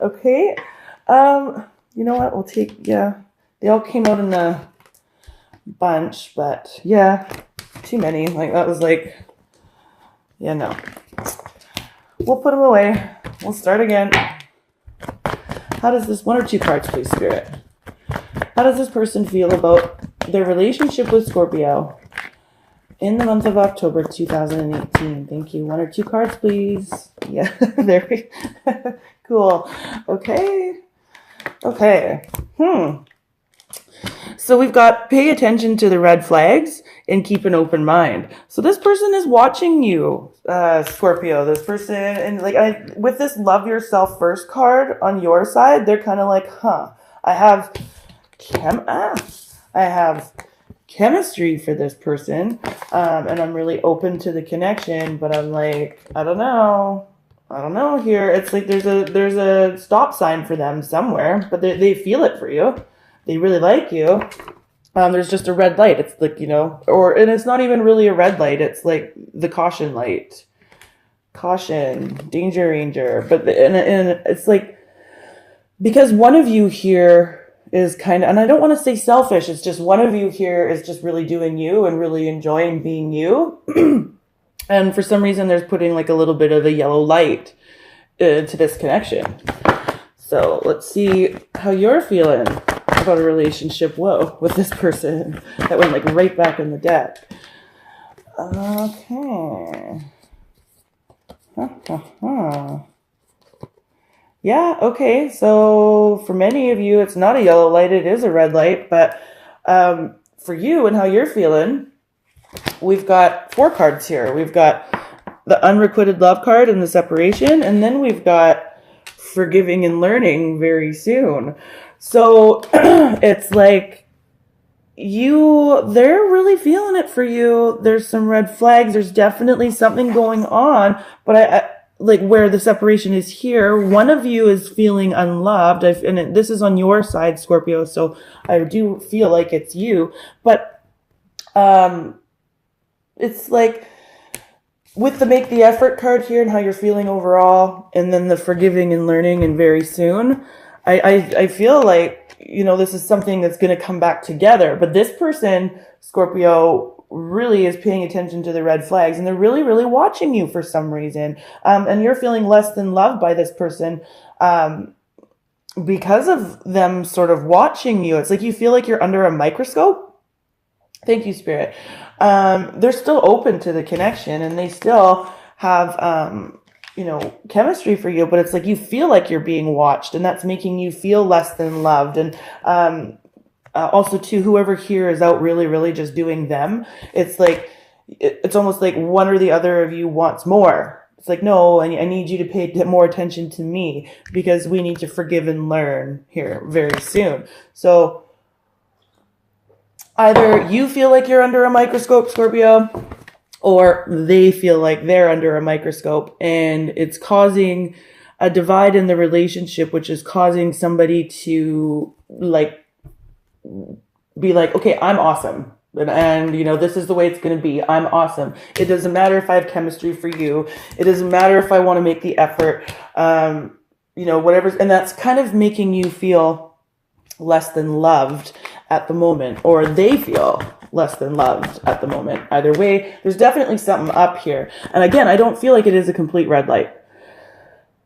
Okay. You know what? We'll take, yeah. They all came out in a bunch, but yeah, too many. Like, that was like, yeah, no. We'll put them away. We'll start again. How does this, one or two cards, please, Spirit? How does this person feel about their relationship with Scorpio in the month of October 2018? Thank you. One or two cards, please. Yeah, there we go. Cool. Okay. So we've got pay attention to the red flags and keep an open mind. So this person is watching you, Scorpio. This person, and like with this love yourself first card on your side, they're kind of like, I have chemistry for this person, and I'm really open to the connection, but I'm like, I don't know here. It's like there's a stop sign for them somewhere, but they feel it for you. They really like you. There's just a red light. It's like, and it's not even really a red light. It's like the caution light. Caution, danger, ranger. But and it's like, because one of you here is kind of, and I don't want to say selfish, it's just one of you here is just really doing you and really enjoying being you. And for some reason, there's putting like a little bit of a yellow light to this connection. So let's see how you're feeling about a relationship, with this person. That went like right back in the deck. Okay. Yeah, okay. So for many of you, it's not a yellow light, it is a red light. But for you and how you're feeling, we've got 4 cards here. We've got the unrequited love card and the separation, and then we've got forgiving and learning very soon. So it's like they're really feeling it for you. There's some red flags. There's definitely something going on, but I like where the separation is here. One of you is feeling unloved, and this is on your side, Scorpio. So I do feel like it's you, but it's like with the make the effort card here and how you're feeling overall, and then the forgiving and learning and very soon, I feel like, this is something that's going to come back together. But this person, Scorpio, really is paying attention to the red flags, and they're really, really watching you for some reason. And you're feeling less than loved by this person because of them sort of watching you. It's like you feel like you're under a microscope. Thank you, Spirit. They're still open to the connection, and they still have, chemistry for you, but it's like you feel like you're being watched, and that's making you feel less than loved. And also, too, whoever here is out really, really just doing them, it's like, it's almost like one or the other of you wants more. It's like, no, I need you to pay more attention to me because we need to forgive and learn here very soon. So either you feel like you're under a microscope, Scorpio, or they feel like they're under a microscope, and it's causing a divide in the relationship, which is causing somebody to be like, okay, I'm awesome. And this is the way it's going to be. I'm awesome. It doesn't matter if I have chemistry for you. It doesn't matter if I want to make the effort, whatever. And that's kind of making you feel less than loved at the moment, or they feel less than loved at the moment. Either way, there's definitely something up here. And again, I don't feel like it is a complete red light.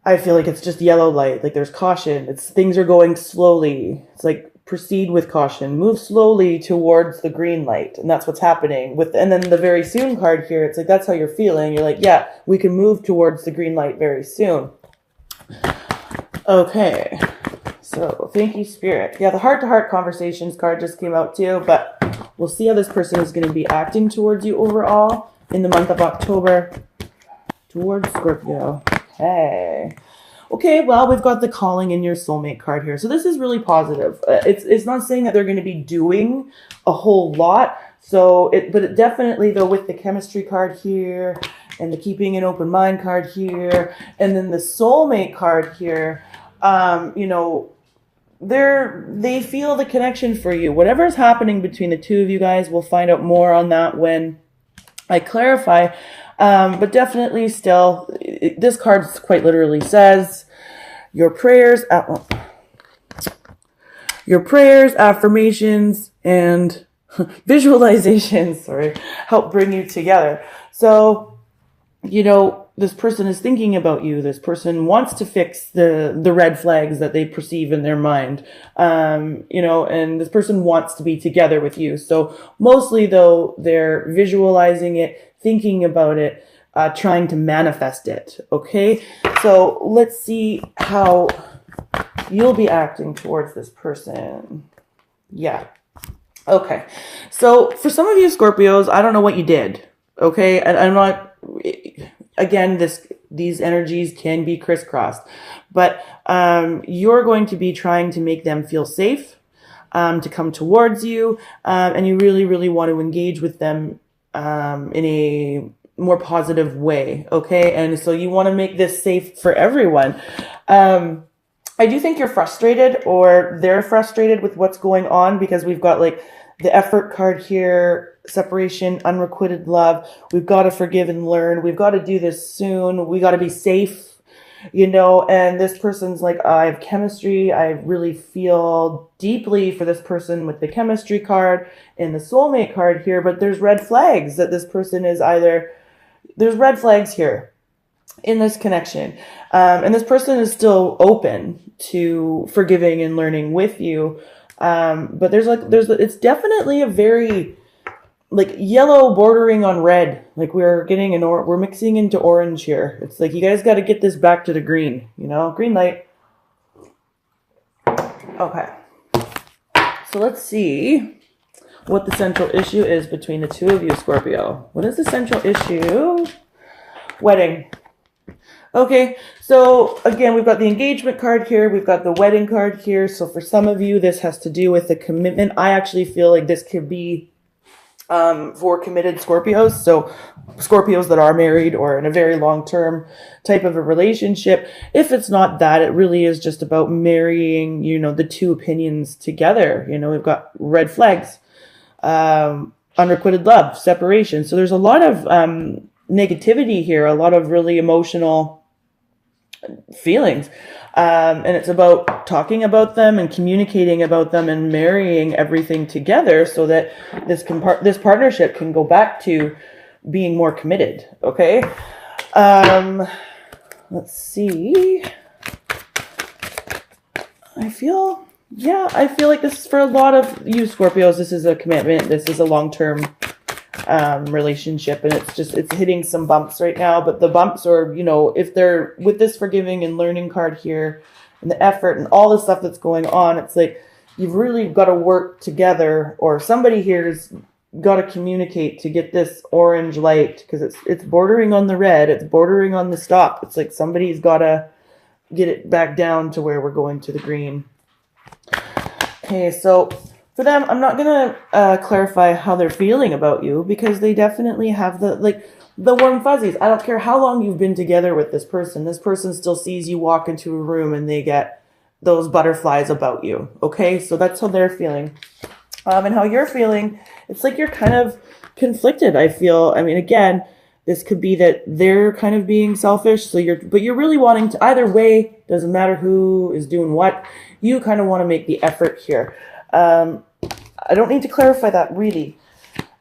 I feel like it's just yellow light. Like there's caution. Things are going slowly. It's like proceed with caution, move slowly towards the green light. And that's what's happening and then the very soon card here. It's like, that's how you're feeling. You're like, yeah, we can move towards the green light very soon. Okay. So thank you, Spirit. Yeah, the heart-to-heart conversations card just came out too, but we'll see how this person is going to be acting towards you overall in the month of October towards Scorpio. Okay, well, we've got the calling in your soulmate card here. So this is really positive. It's not saying that they're going to be doing a whole lot. But it definitely, though, with the chemistry card here and the keeping an open mind card here, and then the soulmate card here, they feel the connection for you. Whatever is happening between the two of you guys, we'll find out more on that when I clarify. But definitely still, this card quite literally says, Your prayers, affirmations, and visualizations, help bring you together. So, this person is thinking about you. This person wants to fix the red flags that they perceive in their mind. And this person wants to be together with you. So mostly though, they're visualizing it, thinking about it, trying to manifest it. Okay. So let's see how you'll be acting towards this person. Yeah. Okay. So for some of you Scorpios, I don't know what you did. Okay. And I'm not, again, these energies can be crisscrossed, but you're going to be trying to make them feel safe, to come towards you, and you really, really want to engage with them in a more positive way, okay? And so you want to make this safe for everyone. I do think you're frustrated, or they're frustrated with what's going on, because we've got like the effort card here, separation, unrequited love. We've got to forgive and learn. We've got to do this soon. We got to be safe, and this person's like, I have chemistry. I really feel deeply for this person with the chemistry card and the soulmate card here, but there's red flags that this person is there's red flags here in this connection. And this person is still open to forgiving and learning with you. But it's definitely a very like yellow bordering on red. Like we're mixing into orange here. It's like, you guys got to get this back to the green, green light. Okay. So let's see what the central issue is between the two of you, Scorpio. What is the central issue? Wedding. Okay, so again, we've got the engagement card here. We've got the wedding card here. So for some of you, this has to do with the commitment. I actually feel like this could be for committed Scorpios. So Scorpios that are married or in a very long-term type of a relationship. If it's not that, it really is just about marrying, the two opinions together. We've got red flags, unrequited love, separation. So there's a lot of negativity here, a lot of really emotional feelings. And it's about talking about them and communicating about them and marrying everything together so that this partnership can go back to being more committed. Okay. Let's see. I feel like this is for a lot of you Scorpios. This is a commitment. This is a long-term relationship, and it's hitting some bumps right now, but the bumps are, if they're with this forgiving and learning card here and the effort and all the stuff that's going on, it's like you've really got to work together, or somebody here's got to communicate to get this orange light, because it's bordering on the red, it's bordering on the stop. It's like somebody's got to get it back down to where we're going to the green. Okay, so for them, I'm not going to clarify how they're feeling about you, because they definitely have the warm fuzzies. I don't care how long you've been together with this person. This person still sees you walk into a room and they get those butterflies about you. Okay, so that's how they're feeling. And how you're feeling, it's like you're kind of conflicted, I feel. I mean, again, this could be that they're kind of being selfish, but you're really wanting to, either way, doesn't matter who is doing what, you kind of want to make the effort here. I don't need to clarify that really.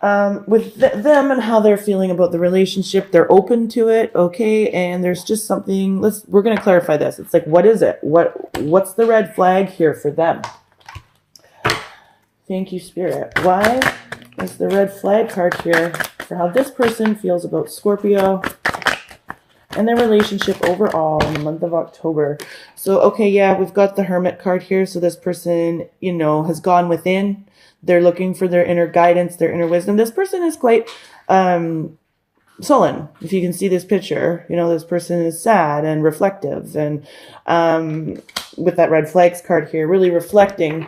With them and how they're feeling about the relationship, they're open to it, okay? And there's just something, we're going to clarify this. It's like, what is it? What's the red flag here for them? Thank you, Spirit. Why is the red flag card here for how this person feels about Scorpio and their relationship overall in the month of October? So, okay, yeah, we've got the Hermit card here. So this person, has gone within. They're looking for their inner guidance, their inner wisdom. This person is quite sullen. If you can see this picture, this person is sad and reflective. And with that red flags card here, really reflecting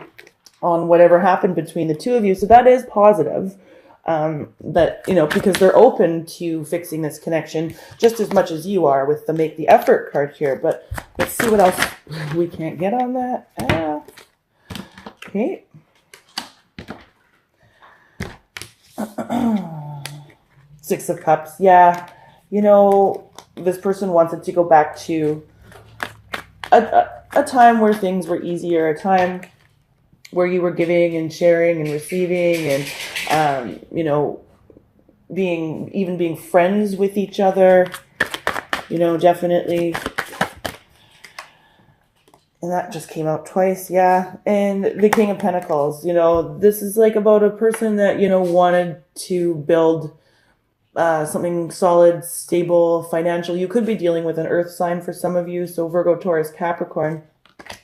on whatever happened between the two of you. So that is positive. That, because they're open to fixing this connection just as much as you are with the make the effort card here. But let's see what else we can't get on that. Okay. Six of Cups. Yeah. This person wants it to go back to a time where things were easier, a time where you were giving and sharing and receiving and, you know, being friends with each other, you know, definitely. And that just came out twice, yeah. And the King of Pentacles, you know, this is like about a person that, you know, wanted to build something solid, stable, financial. You could be dealing with an earth sign for some of you, so Virgo, Taurus, Capricorn.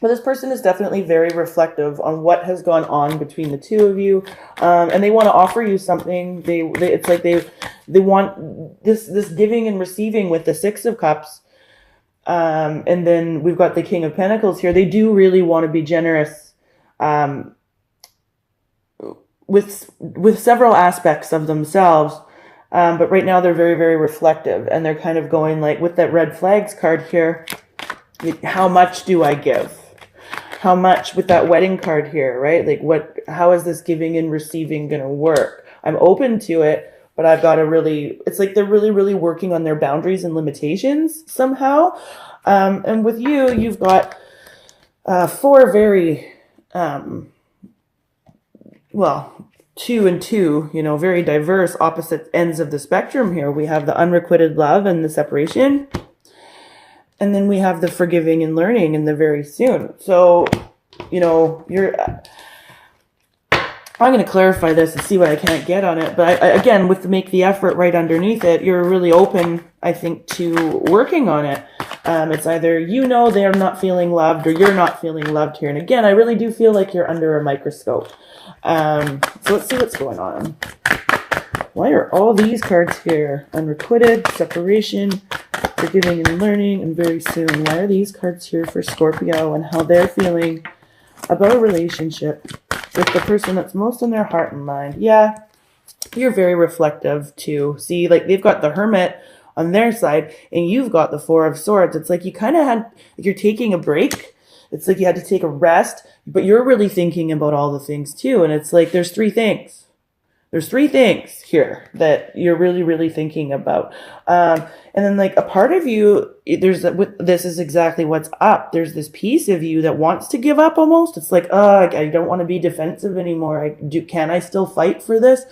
But this person is definitely very reflective on what has gone on between the two of you, and they want to offer you something. It's like they want this giving and receiving with the Six of Cups, and then we've got the King of Pentacles here. They do really want to be generous, with several aspects of themselves. But right now they're very, very reflective, and they're kind of going like with that red flags card here. How much do I give? How much with that wedding card here, right? Like how is this giving and receiving going to work? I'm open to it, but I've got to really, it's like they're really, really working on their boundaries and limitations somehow. And with you, you've got four very, well, 2 and 2, you know, very diverse opposite ends of the spectrum here. We have the unrequited love and the separation. And then we have the forgiving and learning and the very soon. So, you know, I'm going to clarify this and see what I can't get on it. But again, with make the effort right underneath it, you're really open, I think, to working on it. It's either, you know, they're not feeling loved or you're not feeling loved here. And again, I really do feel like you're under a microscope. So let's see what's going on. Why are all these cards here? Unrequited, separation, forgiving and learning, and very soon. Why are these cards here for Scorpio and how they're feeling about a relationship with the person that's most in their heart and mind? Yeah, you're very reflective too. See, like they've got the Hermit on their side and you've got the Four of Swords. It's like you kind of had, you're taking a break. It's like you had to take a rest, but you're really thinking about all the things too. And it's like there's three things. There's three things here that you're really, really thinking about. And then like a part of you, this is exactly what's up. There's this piece of you that wants to give up almost. It's like, oh, I don't want to be defensive anymore. Can I still fight for this?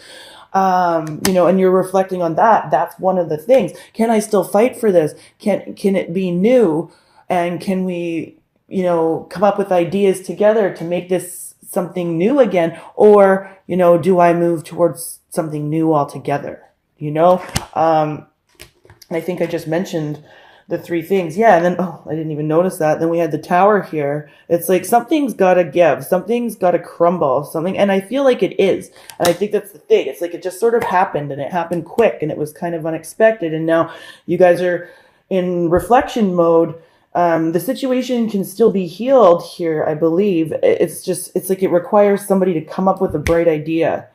You know, and you're reflecting on that. That's one of the things. Can I still fight for this? Can it be new? And can we, you know, come up with ideas together to make this something new again? Or, you know, do I move towards something new altogether? You know, I think I just mentioned the three things. Yeah. And then, oh, I didn't even notice that. Then we had the Tower here. It's like something's got to give, something's got to crumble, something. And I feel like it is. And I think that's the thing. It's like it just sort of happened and it happened quick and it was kind of unexpected. And now you guys are in reflection mode. The situation can still be healed here, I believe. It's like it requires somebody to come up with a bright idea.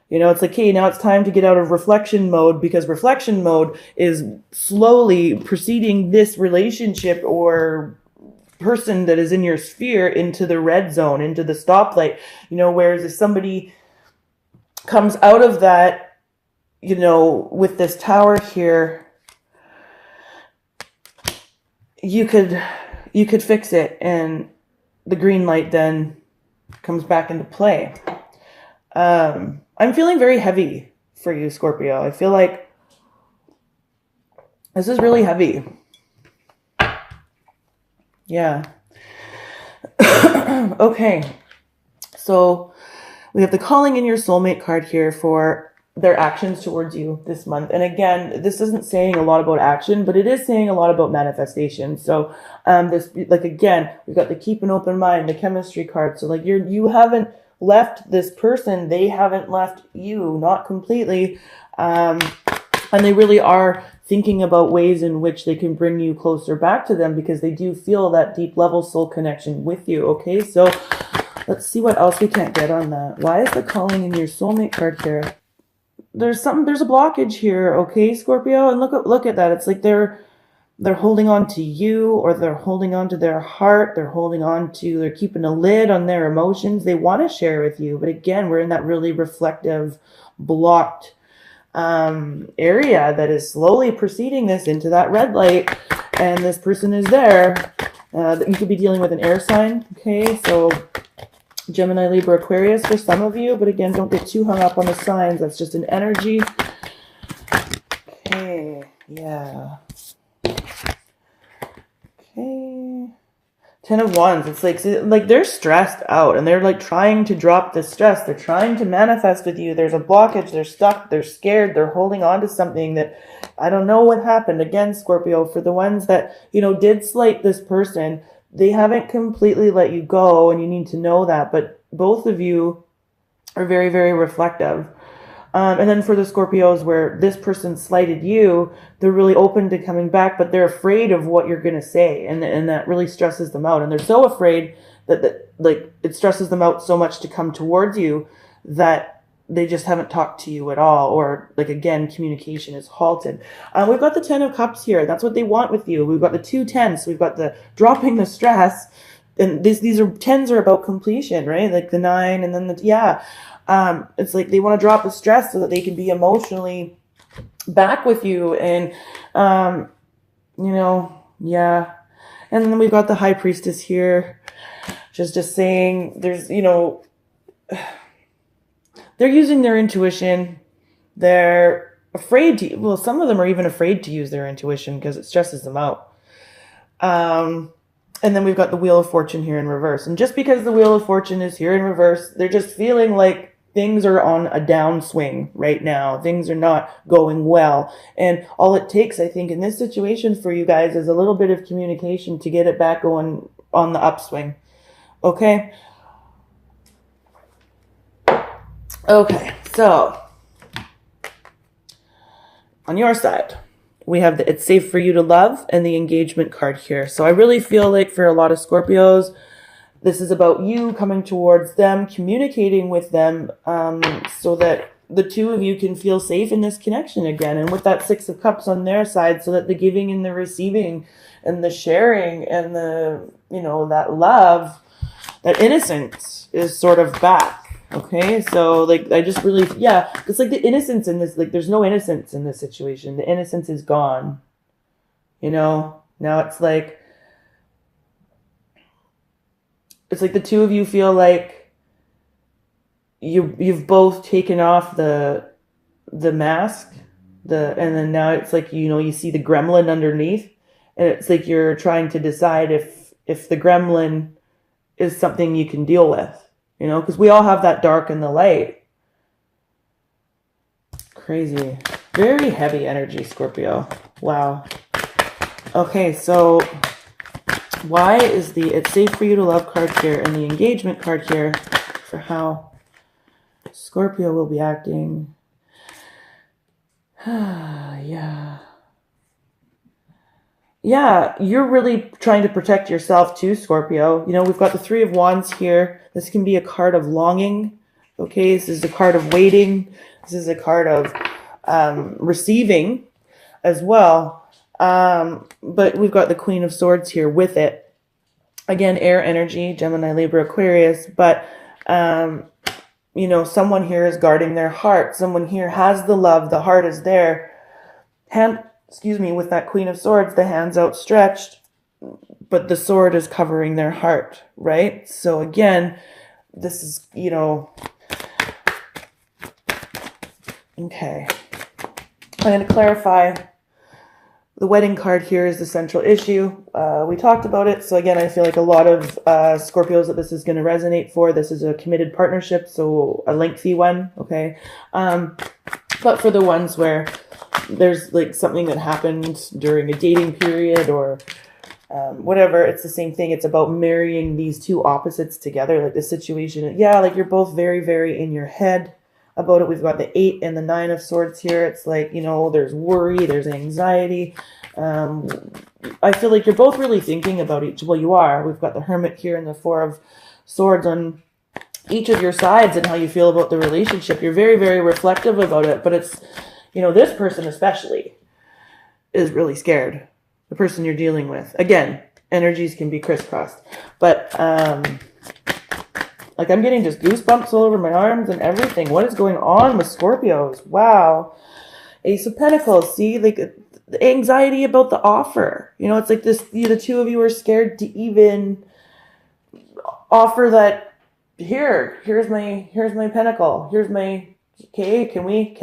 You know, it's like, hey, now it's time to get out of reflection mode, because reflection mode is slowly preceding this relationship or person that is in your sphere into the red zone, into the stoplight. You know, whereas if somebody comes out of that, you know, with this Tower here, you could fix it and the green light then comes back into play. I'm feeling very heavy for you, Scorpio. I feel like this is really heavy. Yeah. Okay. So we have the calling in your soulmate card here for their actions towards you this month. And again, this isn't saying a lot about action, but it is saying a lot about manifestation. So this, like, again, we've got the keep an open mind, the chemistry card. So like you haven't left this person, they haven't left you, not completely. And they really are thinking about ways in which they can bring you closer back to them, because they do feel that deep level soul connection with you. Okay, so let's see what else we can't get on that. Why is the calling in your soulmate card here? There's a blockage here, okay, Scorpio? And look at that. It's like they're holding on to you, or they're holding on to their heart. They're keeping a lid on their emotions. They want to share with you. But again, we're in that really reflective, blocked area that is slowly preceding this into that red light. And this person is there. You could be dealing with an air sign, okay? So Gemini, Libra, Aquarius for some of you, but again, don't get too hung up on the signs. That's just an energy. Okay, yeah. Okay. 10 of Wands. It's like they're stressed out and they're like trying to drop the stress. They're trying to manifest with you. There's a blockage. They're stuck. They're scared. They're holding on to something that I don't know what happened. Again, Scorpio, for the ones that, you know, did slight this person, they haven't completely let you go, and you need to know that. But both of you are very, very reflective. And then for the Scorpios where this person slighted you, they're really open to coming back, but they're afraid of what you're going to say. And that really stresses them out. And they're so afraid that like it stresses them out so much to come towards you that they just haven't talked to you at all. Or like, again, communication is halted. We've got the 10 of Cups here. That's what they want with you. We've got the 2 10s. So we've got the dropping the stress. And these are 10s are about completion, right? Like the 9 and then it's like they want to drop the stress so that they can be emotionally back with you. And, you know, yeah. And then we've got the High Priestess here. Just saying there's, you know, they're using their intuition. They're afraid to, well, some of them are even afraid to use their intuition because it stresses them out. And then we've got the Wheel of Fortune here in reverse. And just because the Wheel of Fortune is here in reverse, they're just feeling like things are on a downswing right now. Things are not going well. And all it takes, I think, in this situation for you guys is a little bit of communication to get it back going on the upswing. Okay? Okay, so on your side, we have the It's Safe for You to Love and the Engagement card here. So I really feel like for a lot of Scorpios, this is about you coming towards them, communicating with them, so that the two of you can feel safe in this connection again. And with that 6 of Cups on their side, so that the giving and the receiving and the sharing and the, you know, that love, that innocence is sort of back. Okay, so like I just really, yeah, it's like the innocence in this, like there's no innocence in this situation. The innocence is gone. You know, now it's like the two of you feel like you've both taken off the mask, and then now it's like, you know, you see the gremlin underneath, and it's like you're trying to decide if the gremlin is something you can deal with. You know, because we all have that dark and the light. Crazy. Very heavy energy, Scorpio. Wow. Okay, so why is the It's Safe for You to Love card here and the Engagement card here for how Scorpio will be acting? Yeah. Yeah, you're really trying to protect yourself too, Scorpio. You know, we've got the 3 of Wands here. This can be a card of longing. Okay, this is a card of waiting. This is a card of receiving as well. But we've got the Queen of Swords here with it. Again, air energy, Gemini, Libra, Aquarius. But, you know, someone here is guarding their heart. Someone here has the love. The heart is there. With that Queen of Swords, the hand's outstretched, but the sword is covering their heart, right? So again, this is, you know, okay. I'm going to clarify. The wedding card here is the central issue. We talked about it. So again, I feel like a lot of Scorpios that this is going to resonate for. This is a committed partnership, so a lengthy one, okay? But for the ones where there's like something that happened during a dating period or whatever, it's the same thing. It's about marrying these two opposites together. Like the situation, yeah, like you're both very, very in your head about it. We've got the 8 and the 9 of Swords here. It's like, you know, there's worry, there's anxiety. I feel like you're both really thinking about each. Well, you are. We've got the Hermit here and the 4 of Swords on each of your sides and how you feel about the relationship. You're very, very reflective about it, but it's, you know, this person especially is really scared. The person you're dealing with. Again, energies can be crisscrossed. But, like I'm getting just goosebumps all over my arms and everything. What is going on with Scorpios? Wow. Ace of Pentacles. See, like the anxiety about the offer. You know, it's like this, the two of you are scared to even offer that, here's my pinnacle. Here's my, okay, can we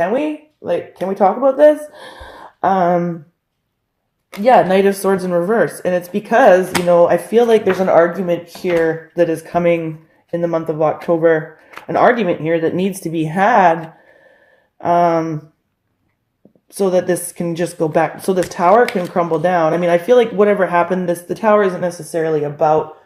talk about this? Yeah, Knight of Swords in reverse. And it's because, you know, I feel like there's an argument here that is coming in the month of October, an argument here that needs to be had, so that this can just go back, so this tower can crumble down. I mean, I feel like whatever happened, the tower isn't necessarily about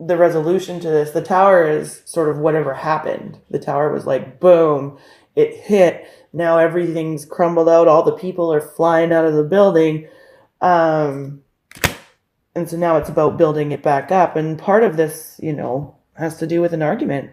the resolution to this. The tower is sort of whatever happened. The tower was like, boom, it hit. Now everything's crumbled out. All the people are flying out of the building. And so now it's about building it back up. And part of this, you know, has to do with an argument.